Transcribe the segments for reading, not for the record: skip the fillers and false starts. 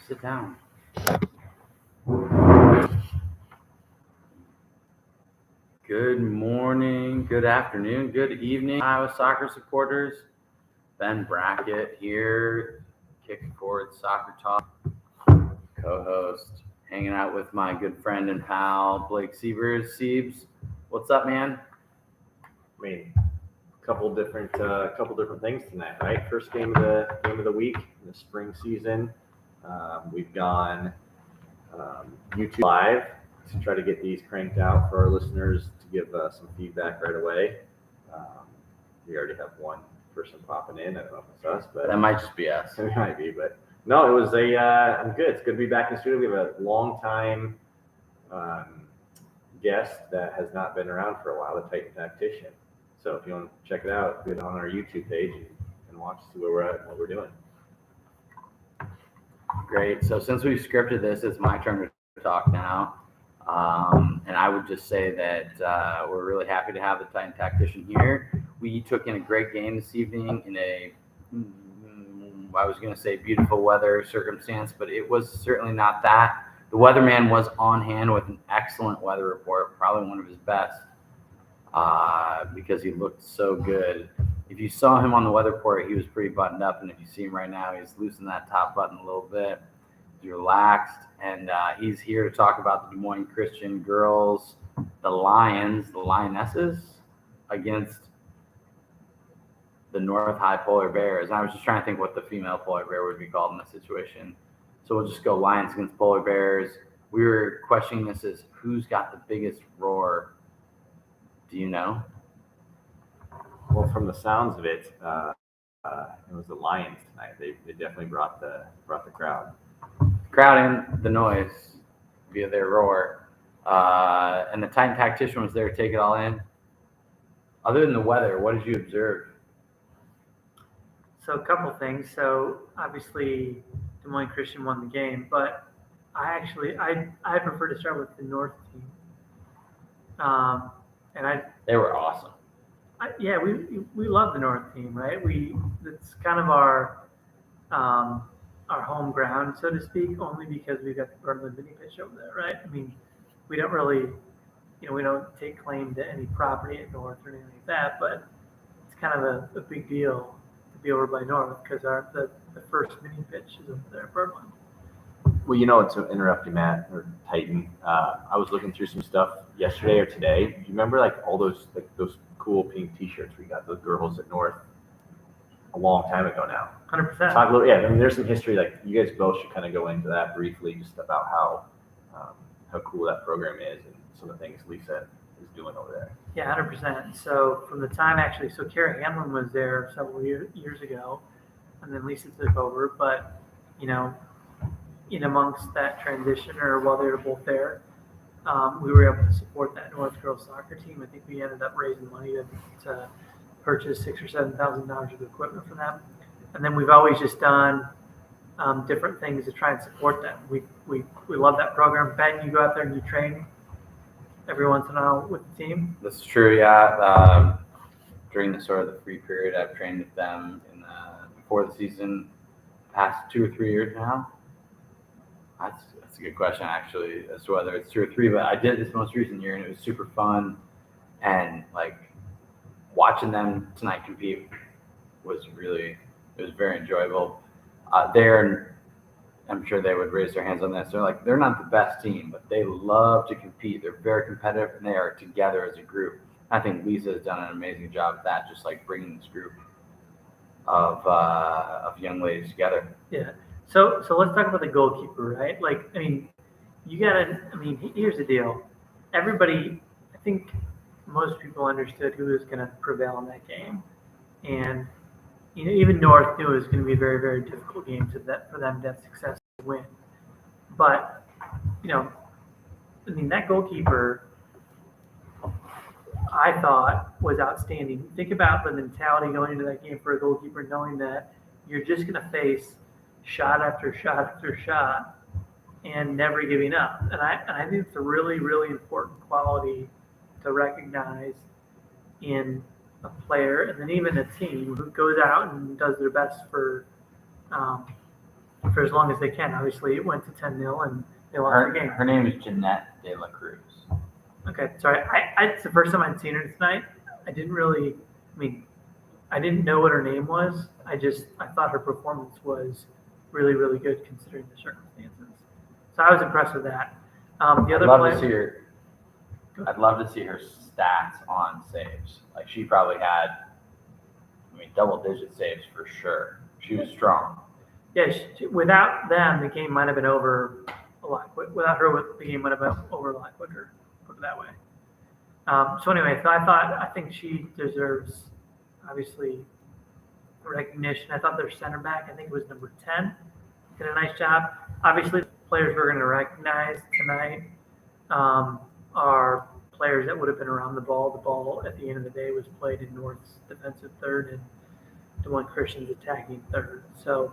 Sit down. Good morning, good afternoon, good evening, Iowa soccer supporters. Ben Brackett here, Kicking Forward Soccer Talk, co-host, hanging out with my good friend and pal, Blake Siebers. Siebes, what's up, man? I mean, a couple different things tonight, right? First game of the week in the spring season. We've gone YouTube Live to try to get these cranked out for our listeners to give some feedback right away. We already have one person popping in. I don't know if it's us, but that might just be us. It might be, but no, it was I'm good. It's good to be back in the studio. We have a long time guest that has not been around for a while, the Titan Tactician. So if you want to check it out, do it on our YouTube page and watch, see where we're at and what we're doing. Great. So since we've scripted this, it's my turn to talk now. And I would just say that we're really happy to have the Titan Tactician here. We took in a great game this evening in I was going to say beautiful weather circumstance, but it was certainly not that. The weatherman was on hand with an excellent weather report, probably one of his best, because he looked so good. If you saw him on the weather report, he was pretty buttoned up, and if you see him right now, he's loosened that top button a little bit. He's relaxed, and he's here to talk about the Des Moines Christian girls, the Lions, the Lionesses, against the North High Polar Bears. And I was just trying to think what the female polar bear would be called in this situation. So we'll just go Lions against Polar Bears. We were questioning this as who's got the biggest roar. Do you know? Well, from the sounds of it, it was the Lions tonight. They definitely brought the crowd. Crowd in the noise via their roar. And the Titan Tactician was there to take it all in. Other than the weather, what did you observe? So a couple things. So obviously Des Moines Christian won the game, but I prefer to start with the North team. They were awesome. We love the North team, right? It's kind of our home ground, so to speak, only because we've got the Berlin mini pitch over there, right? I mean, we don't really, we don't take claim to any property at North or anything like that, but it's kind of a big deal to be over by North because the first mini pitch is over there at Berlin. Well, to interrupt you, Matt, or Titan, I was looking through some stuff yesterday or today. Do you remember all those cool pink T-shirts we got those girls at North a long time ago now? 100%. Talk a little, I mean, there's some history. You guys both should kind of go into that briefly, just about how cool that program is and some of the things Lisa is doing over there. Yeah, 100%. So from the time Kara Hamlin was there several years ago, and then Lisa took over. But in amongst that transition, or while they were both there, we were able to support that North girls soccer team. I think we ended up raising money to purchase $6,000 or $7,000 of equipment for them. And then we've always just done different things to try and support them. We love that program. Ben, you go out there and you train every once in a while with the team. This is true, yeah. During the sort of the free period, I've trained with them before the season, past 2 or 3 years now. That's a good question, actually, as to whether it's 2 or 3. But I did this most recent year, and it was super fun. And watching them tonight compete was very enjoyable. I'm sure they would raise their hands on this. They're not the best team, but they love to compete. They're very competitive, and they are together as a group. I think Lisa has done an amazing job of that, just bringing this group of young ladies together. Yeah. So let's talk about the goalkeeper, right? Here's the deal. Everybody, I think most people understood who was going to prevail in that game. And, even North knew it was going to be a very, very difficult game for them to have success to win. But, that goalkeeper, I thought, was outstanding. Think about the mentality going into that game for a goalkeeper, knowing that you're just going to face shot after shot after shot and never giving up. And I think it's a really, really important quality to recognize in a player and then even a team who goes out and does their best for for as long as they can. Obviously, it went to 10-0 and they lost the game. Her name is Jeanette De La Cruz. Okay, sorry. It's the first time I'd seen her tonight. I didn't know what her name was. I thought her performance was really, really good considering the circumstances. So I was impressed with that. The other I'd love to see her stats on saves. Like she probably had, double-digit saves for sure. She was strong. Yeah, without them, the game might have been over a lot quicker. Without her, the game might have been over a lot quicker. Put it that way. So anyway, I think she deserves, obviously, recognition. I thought their center back, I think it was number 10, did a nice job. Obviously, the players we're going to recognize tonight are players that would have been around the ball. The ball, at the end of the day, was played in North's defensive third and Des Moines Christian's attacking third. So,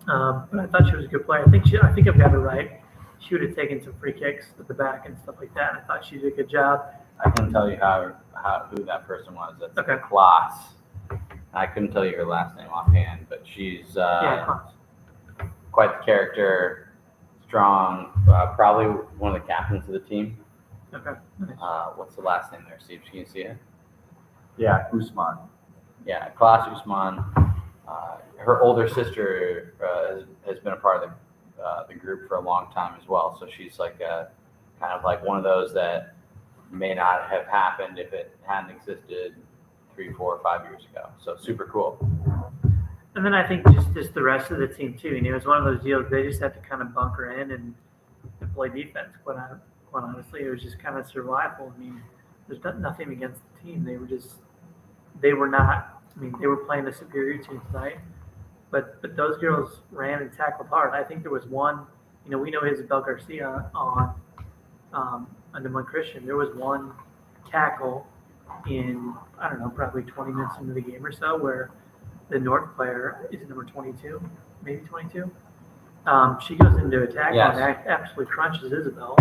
but I thought she was a good player. I think I've got her right. She would have taken some free kicks at the back and stuff like that. I thought she did a good job. I can tell you who that person was. That's Okay. Klaas. I couldn't tell you her last name offhand, but she's quite the character, strong, probably one of the captains of the team. Okay. Nice. What's the last name there, Steve? Can you see it? Yeah, Usman. Yeah, Klaas Usman. Her older sister has been a part of the group for a long time as well. So she's like kind of like one of those that may not have happened if it hadn't existed 3, 4, 5 years ago. So super cool. And then I think just the rest of the team too. It was one of those deals they just had to kind of bunker in and play defense. Quite honestly, it was just kind of survival. There's nothing against the team. They were playing a superior team tonight. But those girls ran and tackled hard. I think there was one, we know Isabel Garcia on Des Moines Christian. There was one tackle in, I don't know, probably 20 minutes into the game or so where the North player, is it number 22? Maybe 22? She goes into a tackle and absolutely crunches Isabel.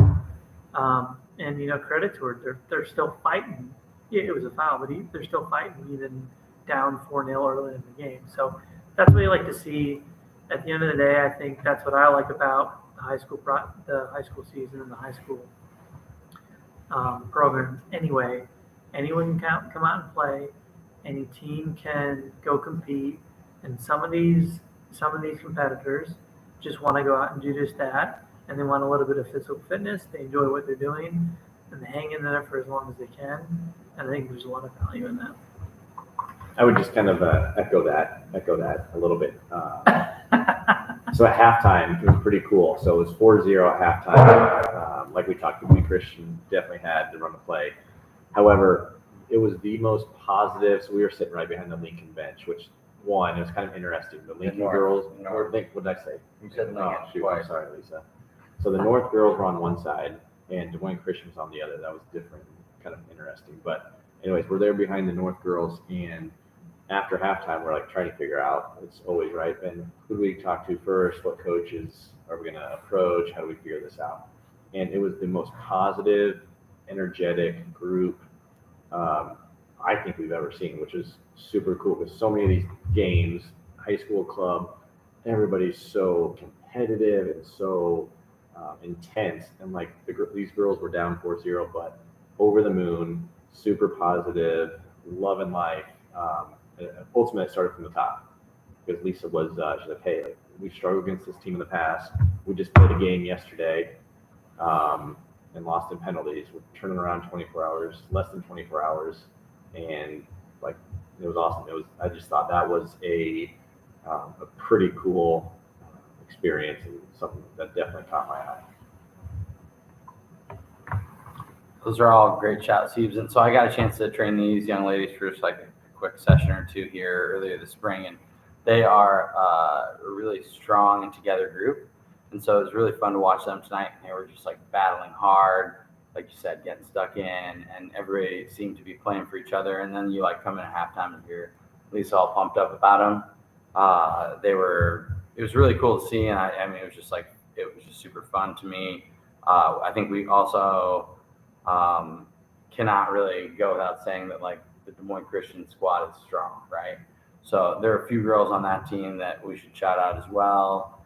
And, credit to her. They're still fighting. Yeah, it was a foul, but they're still fighting even down 4-0 early in the game. So that's what you like to see. At the end of the day, I think that's what I like about the high school season and the high school programs. Anyway, anyone can come out and play. Any team can go compete, and some of these competitors just want to go out and do just that, and they want a little bit of physical fitness. They enjoy what they're doing, and they hang in there for as long as they can. And I think there's a lot of value in that. I would just kind of echo that a little bit. So at halftime, it was pretty cool. So it was 4-0 at halftime. Like we talked, Des Moines Christian definitely had to run the play. However, it was the most positive. So we were sitting right behind the Lincoln bench, which it was kind of interesting. The Lincoln girls, what did I say? You said Lincoln. Oh, shoot, I'm sorry, Lisa. So the North girls were on one side and Des Moines Christian was on the other. That was different, kind of interesting. But anyways, we're there behind the North girls, and after halftime, we're like trying to figure out, it's always right, and who do we talk to first? What coaches are we going to approach? How do we figure this out? And it was the most positive, energetic group I think we've ever seen, which is super cool because so many of these games, high school club, everybody's so competitive and so intense. And like these girls were down 4-0, but over the moon, super positive, loving life. Ultimately, it started from the top because Lisa was, she's like, hey, we've struggled against this team in the past. We just played a game yesterday and lost in penalties. We're turning around 24 hours, less than 24 hours. And like, it was awesome. I just thought that was a pretty cool experience and something that definitely caught my eye. Those are all great shout Steves. And so I got a chance to train these young ladies for just like a quick session or two here earlier this spring, and they are a really strong and together group. And so it was really fun to watch them tonight. They were just like battling hard, like you said, getting stuck in, and everybody seemed to be playing for each other. And then you like come in at halftime and hear Lisa all pumped up about them. It was really cool to see, and I mean, it was just super fun to me. I think we also cannot really go without saying that like the Des Moines Christian squad is strong, right? So there are a few girls on that team that we should shout out as well.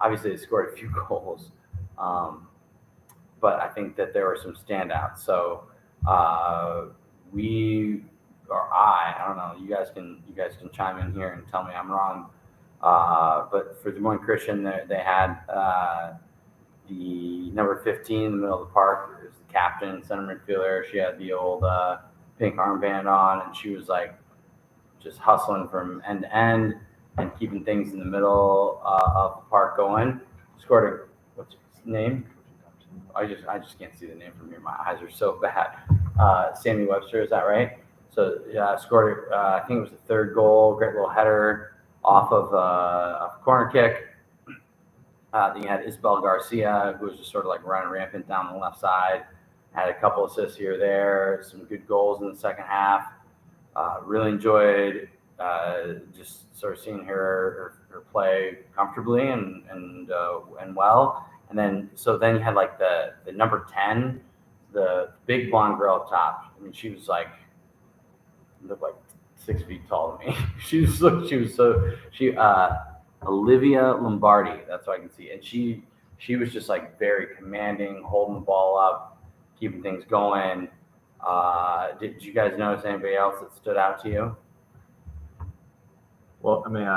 Obviously, they scored a few goals, but I think that there were some standouts. So I don't know. You guys can chime in here and tell me I'm wrong. But for Des Moines Christian, they had the number 15 in the middle of the park. It was the captain, center midfielder. She had the old pink armband on, and she was like just hustling from end to end and keeping things in the middle of the park going. Scored what's his name? I just can't see the name from here. My eyes are so bad. Sammy Webster, is that right? So scored. I think it was the third goal. Great little header off of a corner kick. Then you had Isabel Garcia, who was just sort of like running rampant down the left side. Had a couple assists here or there. Some good goals in the second half. Really enjoyed just sort of seeing her play comfortably and well. And then you had like the number 10, the big blonde girl up top. I mean, she was like looked like 6 feet tall to me. she Olivia Lombardi. That's what I can see. And she was just like very commanding, holding the ball up, keeping things going. Did you guys notice anybody else that stood out to you? Well, I mean,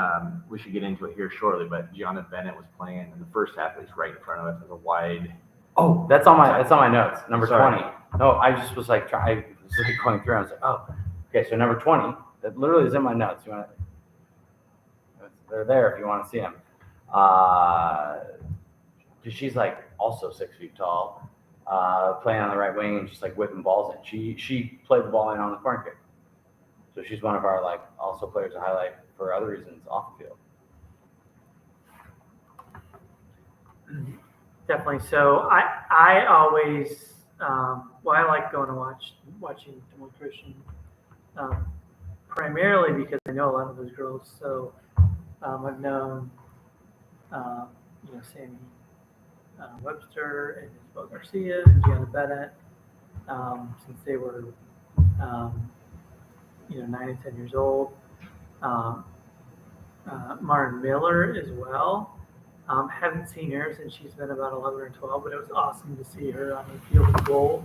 we should get into it here shortly, but Gianna Bennett was playing in the first half. He's right in front of us as a wide. Oh, that's on my notes. Number Sorry. 20. No, I just was like going through. I was like, oh, okay. So number 20. That literally is in my notes. They're there if you want to see them. Because she's like also 6 feet tall, playing on the right wing and just like whipping balls in. She played the ball in on the corner kick. So she's one of our like also players to highlight for other reasons off the field. Definitely. So I always I like going to watching Des Moines Christian primarily because I know a lot of those girls. So I've known Sammy Webster and Isabel Garcia and Gianna Bennett since they were 9 and 10 years old. Maren Miller as well. Haven't seen her since she's been about 11 or 12, but it was awesome to see her on the field of goal.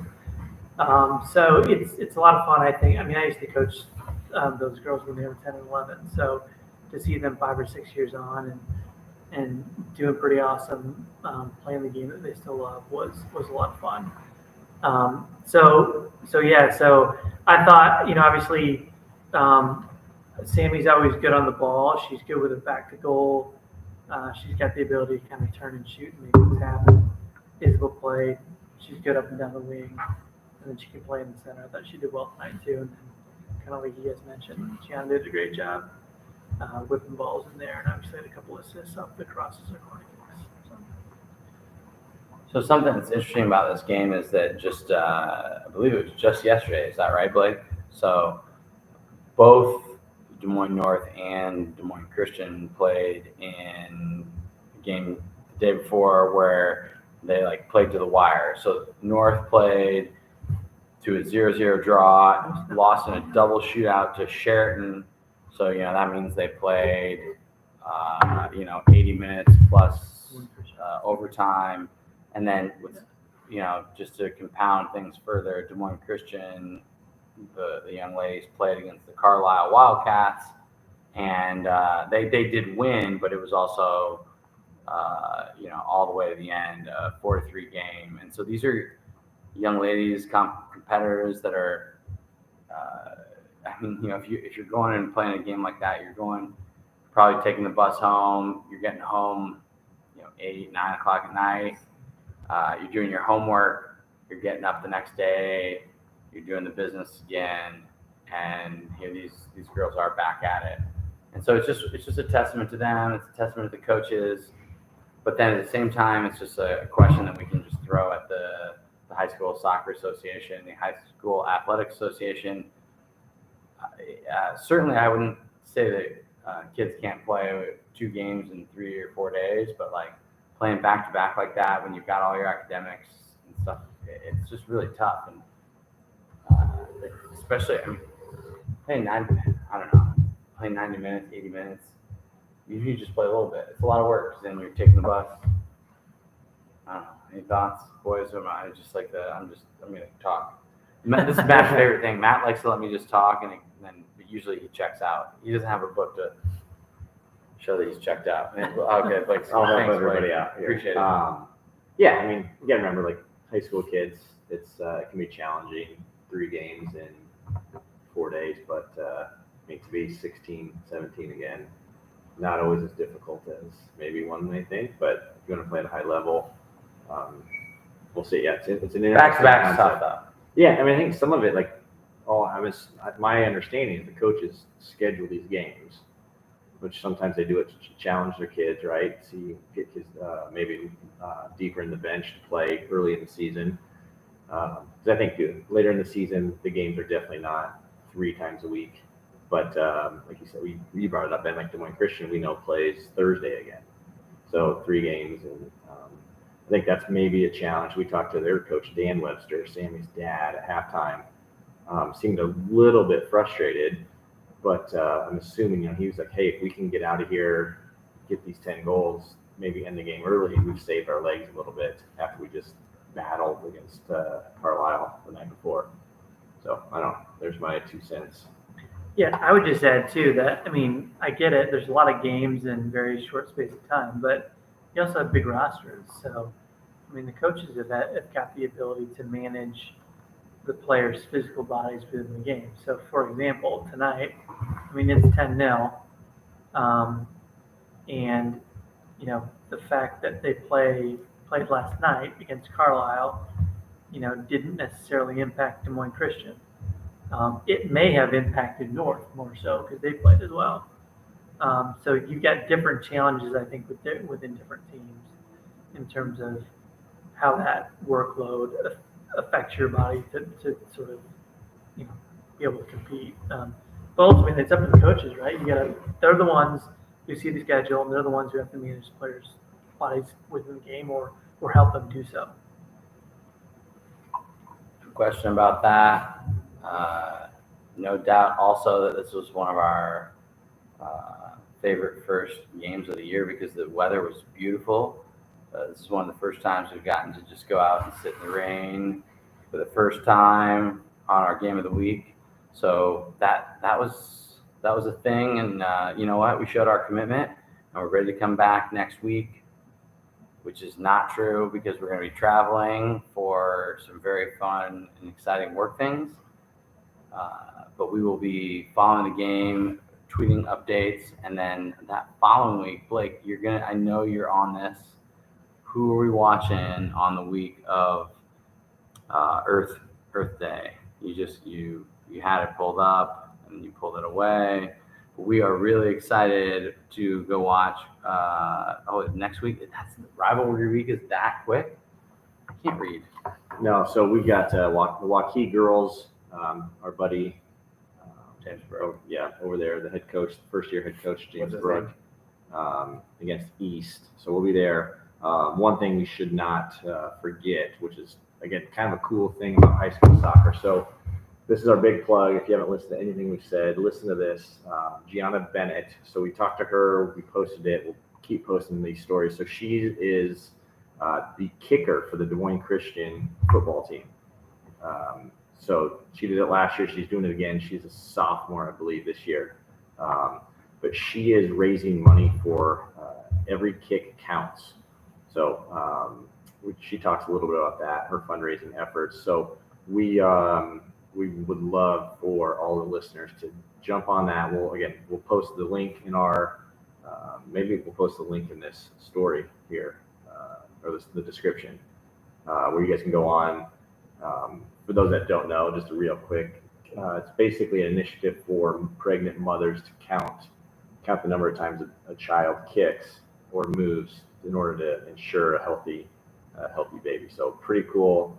So it's a lot of fun, I think. I mean, I used to coach those girls when they were 10 and 11, so to see them 5 or 6 years on and doing pretty awesome, playing the game that they still love was a lot of fun. So I thought, obviously, Sammy's always good on the ball. She's good with it back to goal. She's got the ability to kind of turn and shoot and make things happen. Isabel played. She's good up and down the wing, and then she can play in the center. I thought she did well tonight too. And then, kind of like you guys mentioned, Gianna did a great job whipping balls in there, and obviously had a couple assists off the crosses or corner kicks. So something that's interesting about this game is that just I believe it was just yesterday. Is that right, Blake? So both Des Moines North and Des Moines Christian played in a game the day before where they like played to the wire. So North played to a 0-0 draw, lost in a double shootout to Sheraton. So that means they played 80 minutes plus overtime, and then with just to compound things further, Des Moines Christian, the young ladies played against the Carlisle Wildcats, and they did win, but it was also all the way to the end, a 4-3 game. And so these are young ladies, competitors that are, if you're going and playing a game like that, you're going probably taking the bus home. You're getting home, 8, 9 o'clock at night. You're doing your homework. You're getting up the next day. You're doing the business again, and these girls are back at it. And so it's just a testament to them. It's a testament to the coaches. But then at the same time, it's just a question that we can just throw at the High School Soccer Association, the High School Athletic Association. Certainly, I wouldn't say that kids can't play 2 games in 3 or 4 days, but like playing back to back like that when you've got all your academics and stuff, it's just really tough. And especially, playing 9, I don't know. play 90 minutes, 80 minutes. Usually you just play a little bit. It's a lot of work 'cause then you're taking the bus. I don't know. Any thoughts, boys? Or am I just like that? I'm going to talk. This is Matt's favorite thing. Matt likes to let me just talk, and then usually he checks out. He doesn't have a book to show that he's checked out. Okay, Blake. I'll help thanks, everybody Blake. out here. Appreciate it. Yeah, I mean, you got to remember, like high school kids, it can be challenging. 3 games in 4 days, but I mean, to be 16, 17 again, not always as difficult as maybe one may think. But if you want to play at a high level, we'll see. Yeah, it's an interesting Back-to-back concept. stuff, though. Yeah, I mean, I think some of it, like, my understanding is the coaches schedule these games, which sometimes they do it to challenge their kids, right? See, get kids maybe deeper in the bench to play early in the season. Because I think later in the season, the games are definitely not 3 times a week. But like you said, you brought it up, and like Des Moines Christian, we know plays Thursday again. So 3 games, and I think that's maybe a challenge. We talked to their coach, Dan Webster, Sammy's dad, at halftime. Seemed a little bit frustrated, but I'm assuming he was like, hey, if we can get out of here, get these 10 goals, maybe end the game early, we've saved our legs a little bit after we just battled against Carlisle the night before. So I don't know. There's my 2 cents. Yeah, I would just add too that, I mean, I get it. There's a lot of games in very short space of time, but you also have big rosters. So, I mean, the coaches have got the ability to manage the players' physical bodies within the game. So, for example, tonight, I mean, it's 10-0. And, the fact that they played last night against Carlisle, didn't necessarily impact Des Moines Christian. It may have impacted North more so because they played as well. So you've got different challenges, I think, within different teams in terms of how that workload affects your body to sort of, be able to compete. But ultimately, it's up to the coaches, right? They're the ones who see the schedule, and they're the ones who have to manage players' bodies within the game or help them do so. Question about that. No doubt also that this was one of our favorite first games of the year because the weather was beautiful. This is one of the first times we've gotten to just go out and sit in the rain for the first time on our game of the week. So that was a thing, and you know what? We showed our commitment, and we're ready to come back next week, which is not true because we're going to be traveling for some very fun and exciting work things. But we will be following the game, tweeting updates, and then that following week, Blake, I know you're on this. Who are we watching on the week of Earth Day? You had it pulled up and you pulled it away. We are really excited to go watch. Next week. That's the rivalry week. Is that quick? I can't read. No, so we've got the Waukee girls. Our buddy James Brook. Over there, the head coach, first-year head coach James Brook, against East. So we'll be there. One thing we should not forget, which is again kind of a cool thing about high school soccer. So this is our big plug. If you haven't listened to anything we've said, listen to this. Gianna Bennett. So we talked to her. We posted it. We'll keep posting these stories. So she is the kicker for the Des Moines Christian football team. So she did it last year. She's doing it again. She's a sophomore, I believe, this year. But she is raising money for Every Kick Counts. So she talks a little bit about that, her fundraising efforts. So we would love for all the listeners to jump on that. We'll post the link in our maybe we'll post the link in this story here or the description where you guys can go on. For those that don't know, just a real quick, it's basically an initiative for pregnant mothers to count the number of times a child kicks or moves in order to ensure a healthy baby. So pretty cool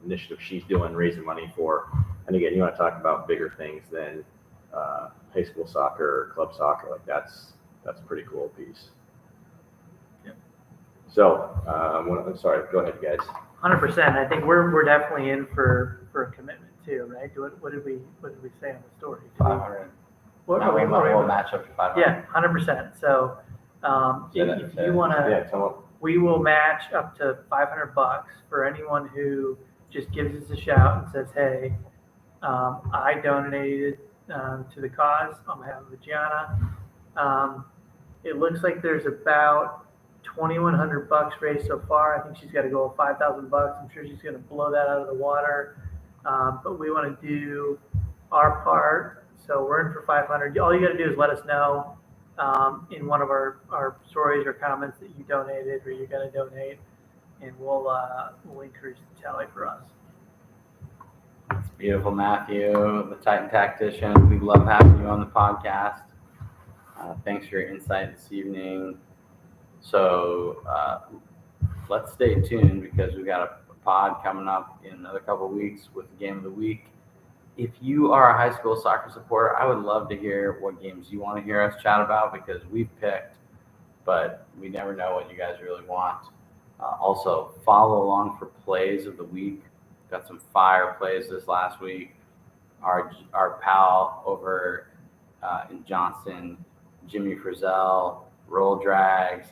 initiative she's doing, raising money for. And again, you want to talk about bigger things than high school soccer or club soccer, like that's a pretty cool piece. Yeah. So I'm sorry, go ahead, guys. 100%. I think we're definitely in for a commitment too, right? What did we say on the story? 500. What No, are we? we'll match up to 500. Yeah, 100%. So if you want to, Yeah, tell we will match up to $500 for anyone who just gives us a shout and says, "Hey, I donated to the cause on behalf of Gianna." It looks like there's about $2,100 raised so far. I think she's got to go $5,000. I'm sure she's going to blow that out of the water. But we want to do our part. So we're in for 500. All you got to do is let us know in one of our stories or comments that you donated or you're going to donate, and we'll increase the tally for us. It's beautiful, Matthew, the Titan Tactician. We love having you on the podcast. Thanks for your insight this evening. So let's stay tuned because we've got a pod coming up in another couple of weeks with the game of the week. If you are a high school soccer supporter, I would love to hear what games you want to hear us chat about because we've picked, but we never know what you guys really want. Also, follow along for plays of the week. Got some fire plays this last week. Our pal over in Johnston, Jimmy Frizzell, roll drags,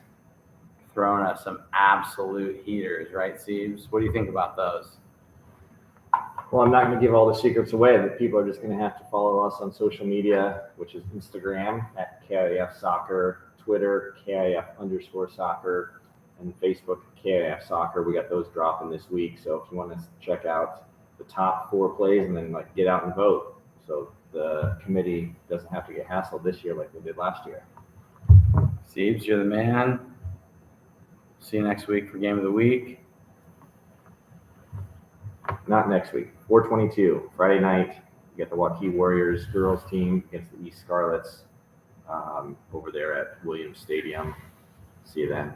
throwing us some absolute heaters, right, Siebes? What do you think about those? Well, I'm not going to give all the secrets away, but people are just going to have to follow us on social media, which is Instagram at KIF Soccer, Twitter, KIF_soccer, and Facebook, KIF Soccer. We got those dropping this week. So if you want to check out the top 4 plays and then get out and vote. So the committee doesn't have to get hassled this year like we did last year. Siebes, you're the man. See you next week for game of the week. Not next week. 4/22, Friday night. You got the Waukee Warriors girls team against the East Scarlets over there at Williams Stadium. See you then.